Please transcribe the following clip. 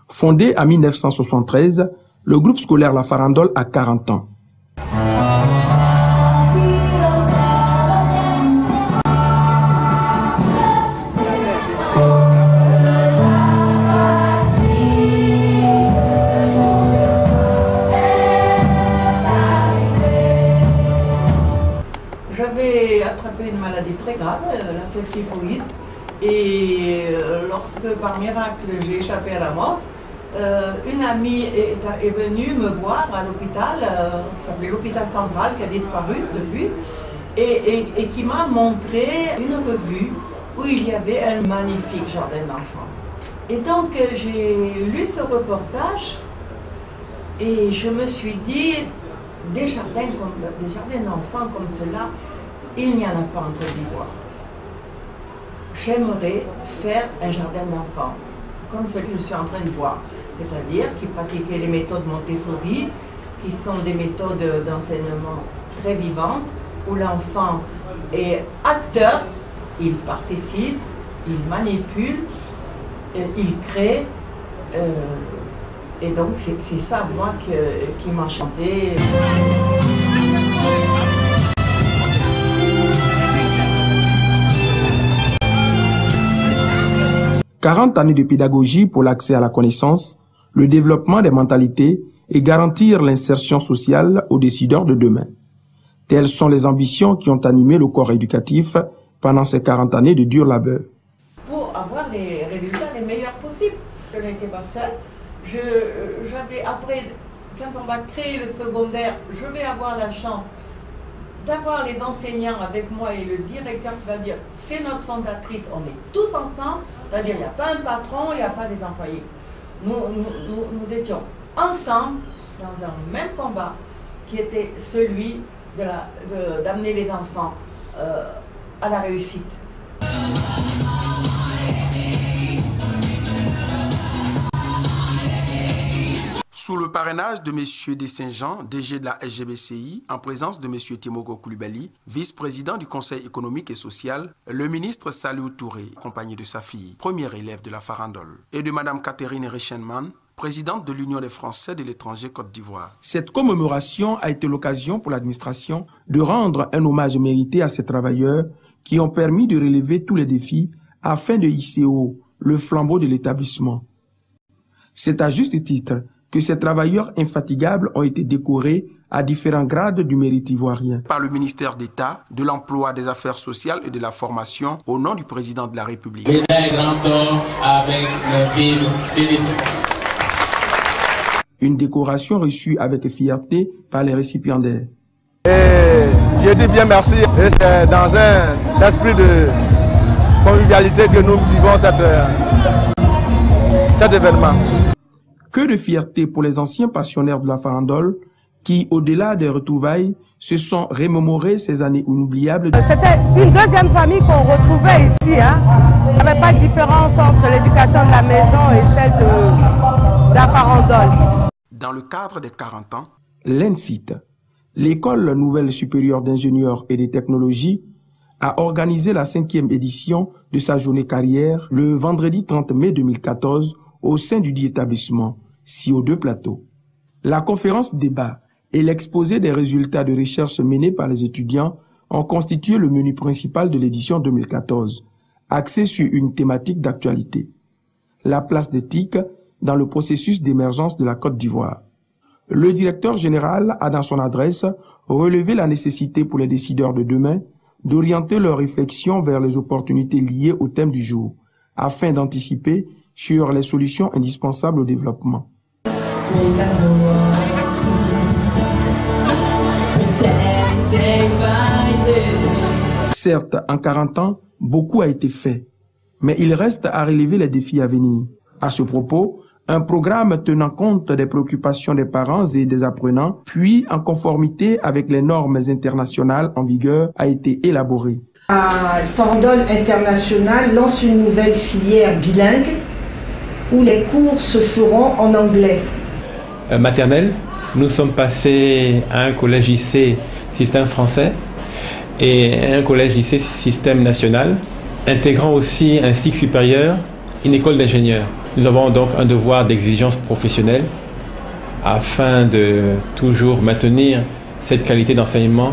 Fondé en 1973, le groupe scolaire La Farandole a 40 ans. J'avais attrapé une maladie très grave, la fièvre typhoïde, et lorsque par miracle j'ai échappé à la mort, une amie est venue me voir à l'hôpital, qui s'appelait l'hôpital central, qui a disparu depuis, et qui m'a montré une revue où il y avait un magnifique jardin d'enfants. Et donc j'ai lu ce reportage et je me suis dit, des jardins d'enfants comme cela, il n'y en a pas en Côte d'Ivoire. J'aimerais faire un jardin d'enfants, comme ce que je suis en train de voir, c'est-à-dire qui pratiquait les méthodes Montessori, qui sont des méthodes d'enseignement très vivantes, où l'enfant est acteur, il participe, il manipule, il crée, et donc c'est ça, moi, qui m'a enchanté. 40 années de pédagogie pour l'accès à la connaissance, le développement des mentalités et garantir l'insertion sociale aux décideurs de demain. Telles sont les ambitions qui ont animé le corps éducatif pendant ces 40 années de dur labeur. Pour avoir les résultats les meilleurs possibles. Je n'étais pas seule. J'avais après, quand on va créer le secondaire, je vais avoir la chance d'avoir les enseignants avec moi et le directeur qui va dire c'est notre fondatrice, on est tous ensemble, c'est-à-dire il n'y a pas un patron, il n'y a pas des employés. Nous étions ensemble dans un même combat qui était celui d'amener les enfants à la réussite. Sous le parrainage de M. Dessaint-Jean, DG de la SGBCI, en présence de M. Timogo Koulibaly, vice-président du Conseil économique et social, le ministre Saliou Touré, accompagné de sa fille, première élève de la Farandole, et de Mme Catherine Rechenman, présidente de l'Union des Français de l'étranger Côte d'Ivoire. Cette commémoration a été l'occasion pour l'administration de rendre un hommage mérité à ces travailleurs qui ont permis de relever tous les défis afin de hisser haut le flambeau de l'établissement. C'est à juste titre que ces travailleurs infatigables ont été décorés à différents grades du mérite ivoirien par le ministère d'État, de l'Emploi, des Affaires sociales et de la Formation au nom du président de la République. Avec le Bible félicité. Une décoration reçue avec fierté par les récipiendaires. Et je dis bien merci, et c'est dans un esprit de convivialité que nous vivons cet événement. Que de fierté pour les anciens passionnaires de la Farandole qui, au-delà des retrouvailles, se sont remémorés ces années inoubliables. C'était une deuxième famille qu'on retrouvait ici. Il n'y avait pas de différence entre l'éducation de la maison et celle de la Farandole. Dans le cadre des 40 ans, l'ENSIT, l'École Nouvelle Supérieure d'Ingénieurs et des Technologies, a organisé la 5e édition de sa journée carrière le vendredi 30 mai 2014 au sein du dit établissement, CO2 Plateau. La conférence débat et l'exposé des résultats de recherche menés par les étudiants ont constitué le menu principal de l'édition 2014, axé sur une thématique d'actualité. La place d'éthique dans le processus d'émergence de la Côte d'Ivoire. Le directeur général a dans son adresse relevé la nécessité pour les décideurs de demain d'orienter leurs réflexions vers les opportunités liées au thème du jour, afin d'anticiper sur les solutions indispensables au développement. Certes, en 40 ans, beaucoup a été fait, mais il reste à relever les défis à venir. À ce propos, un programme tenant compte des préoccupations des parents et des apprenants, puis en conformité avec les normes internationales en vigueur, a été élaboré. Farandole International lance une nouvelle filière bilingue où les cours se feront en anglais. Maternelle, nous sommes passés à un collège lycée système français et un collège lycée système national, intégrant aussi un cycle supérieur, une école d'ingénieurs. Nous avons donc un devoir d'exigence professionnelle afin de toujours maintenir cette qualité d'enseignement